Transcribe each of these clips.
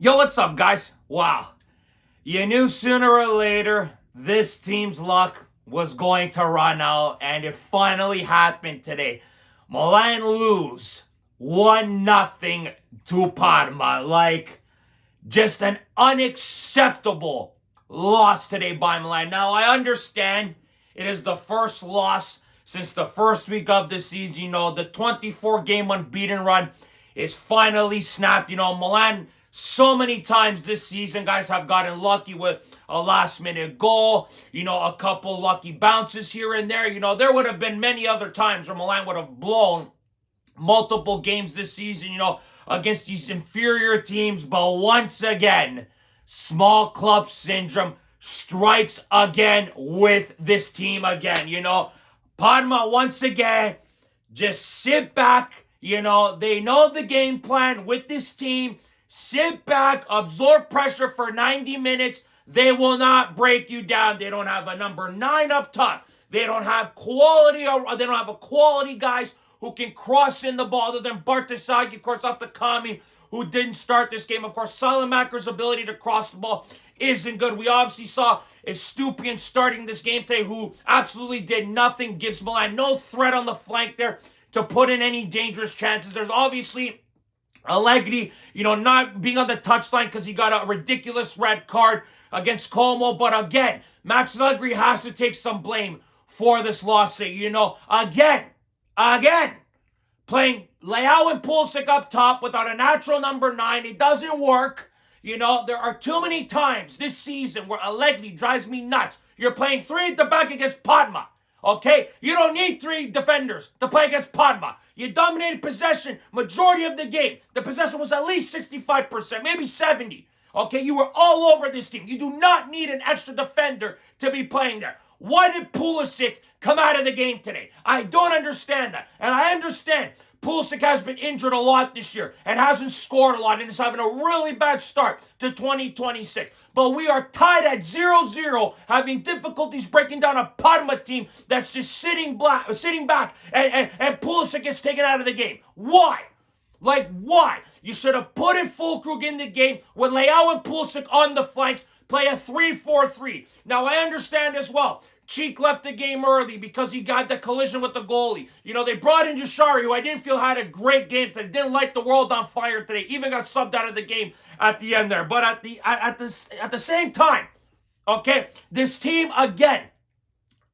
Yo, what's up, guys? Wow. You knew sooner or later this team's luck was going to run out, and it finally happened today. Milan lose 1-0 to Parma. Just an unacceptable loss today by Milan. Now, I understand it is the first loss since the first week of the season. The 24-game unbeaten run is finally snapped. Milan so many times this season, guys, have gotten lucky with a last-minute goal, a couple lucky bounces here and there. There would have been many other times where Milan would have blown multiple games this season, against these inferior teams. But once again, small club syndrome strikes again with this team again. Parma, once again, just sit back. They know the game plan with this team. Sit back, absorb pressure for 90 minutes. They will not break you down. They don't have a number 9 up top. They don't have quality, or they don't have a quality guys who can cross in the ball, other than Bartasagi, of course, off the Kami, who didn't start this game. Of course, Salamaker's ability to cross the ball isn't good. We obviously saw Estupiñán starting this game today, who absolutely did nothing, gives Milan no threat on the flank there to put in any dangerous chances. There's obviously Allegri, not being on the touchline because he got a ridiculous red card against Como. But again, Max Allegri has to take some blame for this loss. Again, playing Leao and Pulisic up top without a natural number 9, it doesn't work. There are too many times this season where Allegri drives me nuts. You're playing 3 at the back against Parma. Okay? You don't need 3 defenders to play against Parma. You dominated possession majority of the game. The possession was at least 65%, maybe 70%. Okay? You were all over this team. You do not need an extra defender to be playing there. Why did Pulisic come out of the game today? I don't understand that. And I understand Pulisic has been injured a lot this year and hasn't scored a lot and is having a really bad start to 2026. But we are tied at 0-0, having difficulties breaking down a Parma team that's just sitting back, and Pulisic gets taken out of the game. Why? Why? You should have put in Fulkrug in the game with Leao and Pulisic on the flanks, play a 3-4-3. Now, I understand as well. Cheek left the game early because he got the collision with the goalie. They brought in Jashari, who I didn't feel had a great game today. Didn't light the world on fire today. Even got subbed out of the game at the end there. But at the same time, okay, this team again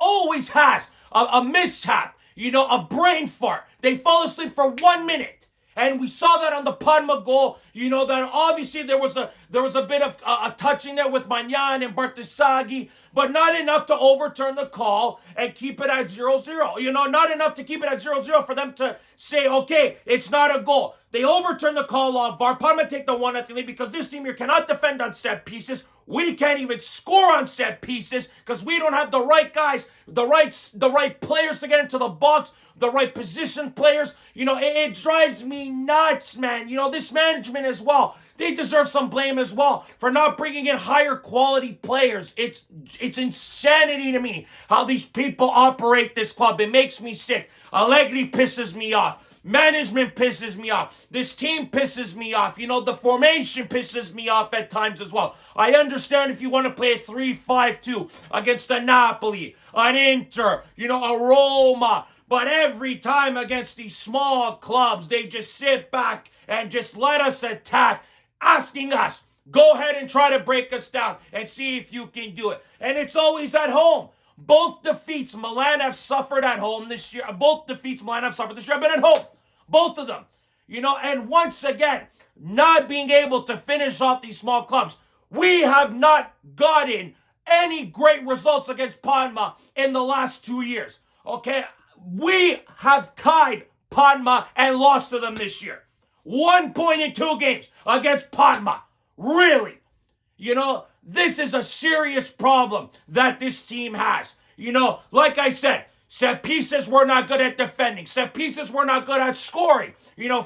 always has a mishap. A brain fart. They fall asleep for 1 minute. And we saw that on the Parma goal. That obviously there was a bit of a touching there with Magnan and Bartasagi, but not enough to overturn the call and keep it at 0-0. Not enough to keep it at 0-0 for them to say, okay, it's not a goal. They overturn the call off VAR. Parma take the 1-0 lead because this team here cannot defend on set pieces. We can't even score on set pieces because we don't have the right guys, the right players to get into the box, the right position players. It drives me nuts, man. This management as well, they deserve some blame as well for not bringing in higher quality players. It's insanity to me how these people operate this club. It makes me sick. Allegri pisses me off. Management pisses me off. This team pisses me off. The formation pisses me off at times as well. I understand if you want to play a 3-5-2 against a Napoli, an Inter, a Roma. But every time against these small clubs, they just sit back and just let us attack, asking us, go ahead and try to break us down and see if you can do it. And it's always at home. Both defeats Milan have suffered at home this year. Both defeats Milan have suffered this year have been at home. Both of them. And once again, not being able to finish off these small clubs. We have not gotten any great results against Parma in the last 2 years. Okay? We have tied Parma and lost to them this year. 1 point in 2 games against Parma. Really? This is a serious problem that this team has. Like I said, set pieces we're not good at defending. Set pieces we're not good at scoring.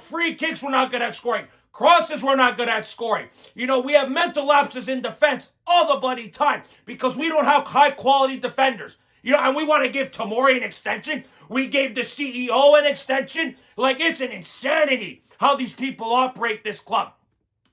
Free kicks we're not good at scoring. Crosses we're not good at scoring. We have mental lapses in defense all the bloody time because we don't have high quality defenders. And we want to give Tomori an extension. We gave the CEO an extension. It's an insanity how these people operate this club.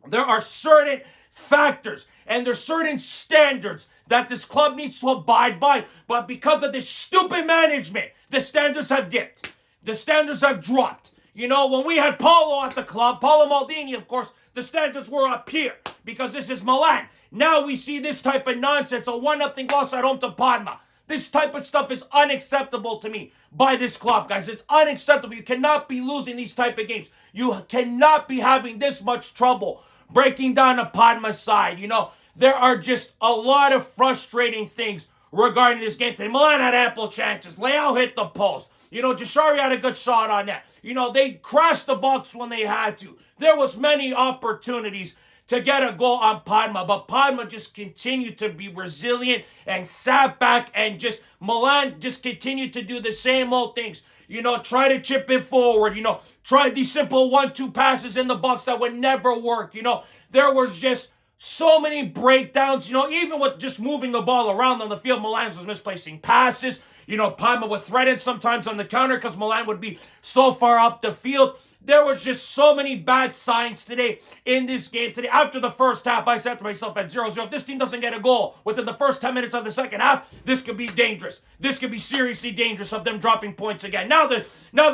There are certain factors and there's certain standards that this club needs to abide by, but because of this stupid management, the standards have dipped. The standards have dropped. You know, when we had Paulo at the club, Paulo Maldini, of course, the standards were up here because this is Milan. Now we see this type of nonsense, a 1-0 loss at home to Parma. This type of stuff is unacceptable to me by this club, guys. It's unacceptable. You cannot be losing these type of games. You cannot be having this much trouble breaking down a Parma side. You know, there are just a lot of frustrating things regarding this game today. Milan had ample chances. Leao hit the post. You know, Jashari had a good shot on that. You know, they crashed the box when they had to. There was many opportunities to get a goal on Parma, but Parma just continued to be resilient and sat back, and just Milan just continued to do the same old things. You know, try to chip it forward, you know, try these simple 1-2 passes in the box that would never work. You know, there was just so many breakdowns, you know, even with just moving the ball around on the field. Milan was misplacing passes. You know, Parma would threaten sometimes on the counter because Milan would be so far up the field. There was just so many bad signs today in this game today. After the first half, I said to myself at 0-0, if this team doesn't get a goal within the first 10 minutes of the second half, this could be dangerous. This could be seriously dangerous of them dropping points again. Now the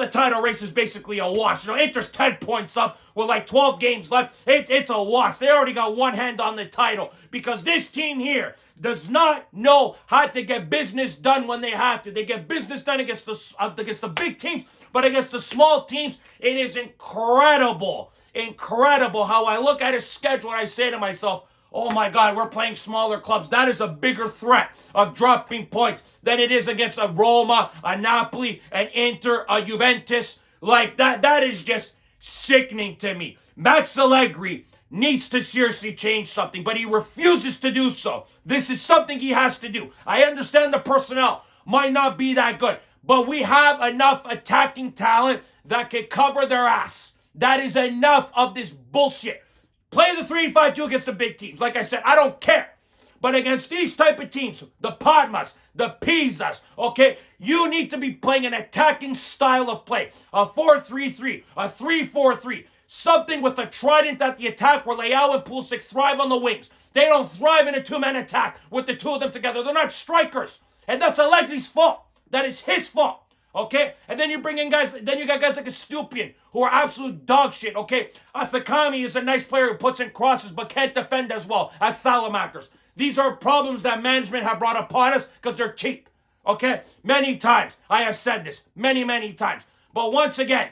title race is basically a wash. You know, Inter's 10 points up with like 12 games left. It's a wash. They already got one hand on the title because this team here does not know how to get business done when they have to. They get business done against the big teams, but against the small teams, it is incredible how I look at his schedule and I say to myself, oh my God, we're playing smaller clubs. That is a bigger threat of dropping points than it is against a Roma, a Napoli, an Inter, a Juventus. Like that is just sickening to me. Max Allegri needs to seriously change something, but he refuses to do so. This is something he has to do. I understand the personnel might not be that good, but we have enough attacking talent that can cover their ass. That is enough of this bullshit. Play the 3-5-2 against the big teams. Like I said, I don't care. But against these type of teams, the Parmas, the Pisas, okay, you need to be playing an attacking style of play. A 4-3-3, a 3-4-3. Something with a trident at the attack where Leao and Pulisic thrive on the wings. They don't thrive in a two-man attack with the two of them together. They're not strikers. And that's Allegri's fault. That is his fault. Okay? And then you bring in guys, then you got guys like Estupiñán who are absolute dog shit. Okay? Athakami is a nice player who puts in crosses but can't defend as well as Salamakers. These are problems that management have brought upon us because they're cheap. Okay? Many times. I have said this. Many times. But once again,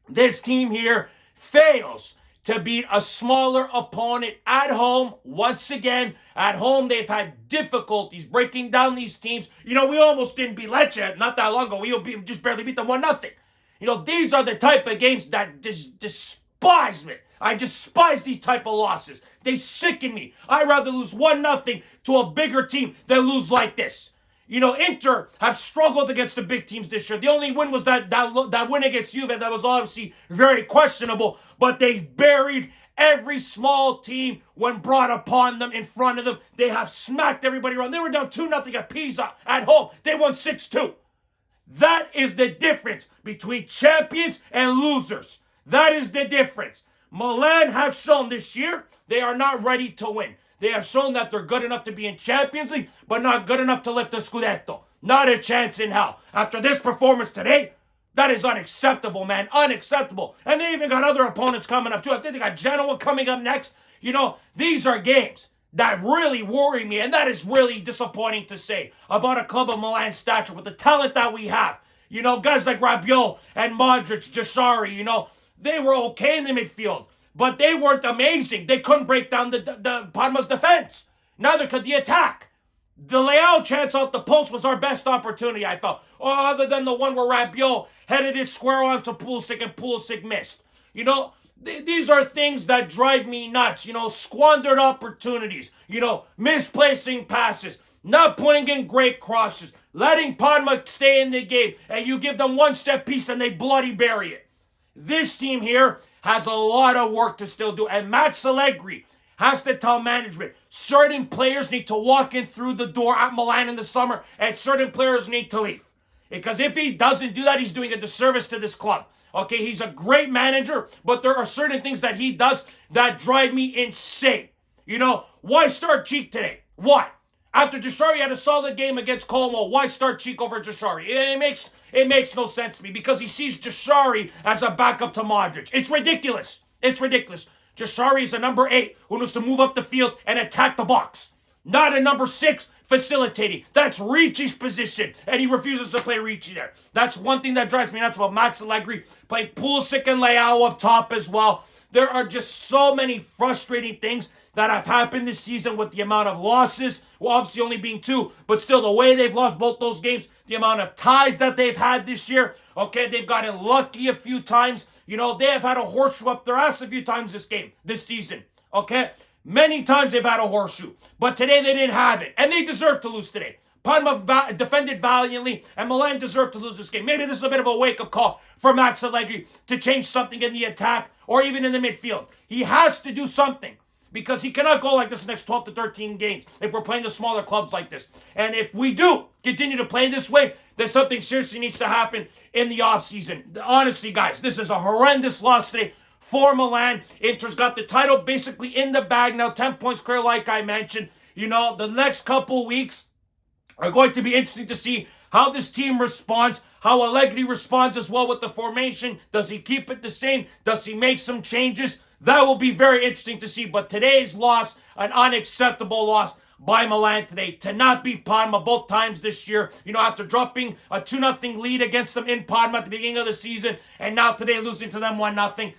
this team here fails to beat a smaller opponent at home. Once again, at home, they've had difficulties breaking down these teams. You know, we almost didn't beat Lecce not that long ago. We just barely beat them 1-0. You know, these are the type of games that despise me. I despise these type of losses. They sicken me. I'd rather lose 1-0 to a bigger team than lose like this. You know, Inter have struggled against the big teams this year. The only win was that win against Juve that was obviously very questionable, but they buried every small team when brought upon them in front of them. They have smacked everybody around. They were down 2-0 at Pisa at home. They won 6-2. That is the difference between champions and losers. That is the difference. Milan have shown this year they are not ready to win. They have shown that they're good enough to be in Champions League, but not good enough to lift the Scudetto. Not a chance in hell. After this performance today, that is unacceptable, man. Unacceptable. And they even got other opponents coming up too. I think they got Genoa coming up next. You know, these are games that really worry me, and that is really disappointing to say about a club of Milan stature with the talent that we have. You know, guys like Rabiot and Modric, Jashari, you know, they were okay in the midfield. But they weren't amazing. They couldn't break down the Parma's defense. Neither could the attack. The Leao chance off the post was our best opportunity, I felt. Other than the one where Rabiot headed it square on to Pulisic and Pulisic missed. You know, these are things that drive me nuts. You know, squandered opportunities. You know, misplacing passes. Not putting in great crosses. Letting Parma stay in the game. And you give them one set piece and they bloody bury it. This team here has a lot of work to still do. And Max Allegri has to tell management certain players need to walk in through the door at Milan in the summer and certain players need to leave. Because if he doesn't do that, he's doing a disservice to this club. Okay, he's a great manager, but there are certain things that he does that drive me insane. Why start Cheek today? Why? After Jashari had a solid game against Como, why start Cheek over Jashari? It makes no sense to me because he sees Jashari as a backup to Modric. It's ridiculous. It's ridiculous. Jashari is a number 8 who needs to move up the field and attack the box, not a number 6 facilitating. That's Ricci's position, and he refuses to play Ricci there. That's one thing that drives me nuts about Max Allegri playing Pulisic and Leao up top as well. There are just so many frustrating things that have happened this season with the amount of losses, well, obviously only being 2, but still the way they've lost both those games, the amount of ties that they've had this year. Okay, they've gotten lucky a few times. They have had a horseshoe up their ass a few times this season. Okay, many times they've had a horseshoe, but today they didn't have it, and they deserve to lose today. Parma defended valiantly, and Milan deserved to lose this game. Maybe this is a bit of a wake-up call for Max Allegri to change something in the attack or even in the midfield. He has to do something because he cannot go like this the next 12 to 13 games if we're playing the smaller clubs like this. And if we do continue to play this way, then something seriously needs to happen in the offseason. Honestly, guys, this is a horrendous loss today for Milan. Inter's got the title basically in the bag now, 10 points clear like I mentioned. The next couple weeks are going to be interesting to see how this team responds, how Allegri responds as well with the formation. Does he keep it the same? Does he make some changes? That will be very interesting to see. But today's loss, an unacceptable loss by Milan today to not beat Parma both times this year. After dropping a 2-0 lead against them in Parma at the beginning of the season, and now today losing to them 1-0.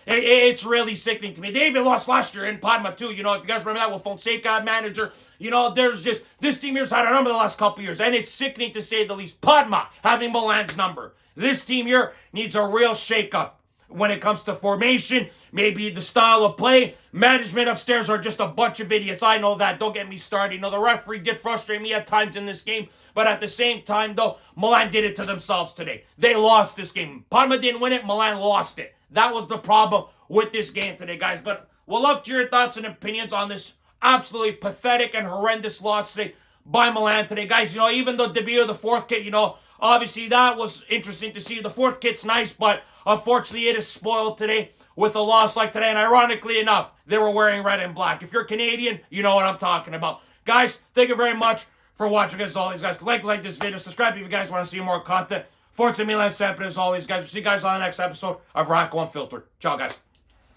It's really sickening to me. They even lost last year in Parma too. If you guys remember that with Fonseca manager. There's just, this team here's had a number the last couple years, and it's sickening to say the least. Parma having Milan's number. This team here needs a real shakeup. When it comes to formation, maybe the style of play, management upstairs are just a bunch of idiots. I know that. Don't get me started. The referee did frustrate me at times in this game. But at the same time, though, Milan did it to themselves today. They lost this game. Parma didn't win it. Milan lost it. That was the problem with this game today, guys. But we'll love to hear your thoughts and opinions on this absolutely pathetic and horrendous loss today by Milan today. Guys, even though De Beer, the fourth kit, obviously that was interesting to see. The fourth kit's nice, but unfortunately, it is spoiled today with a loss like today. And ironically enough, they were wearing red and black. If you're Canadian, you know what I'm talking about. Guys, thank you very much for watching. As always, guys, like this video. Subscribe if you guys want to see more content. Forza Milan sempre, as always, guys. We'll see you guys on the next episode of Rocco Unfiltered. Ciao, guys.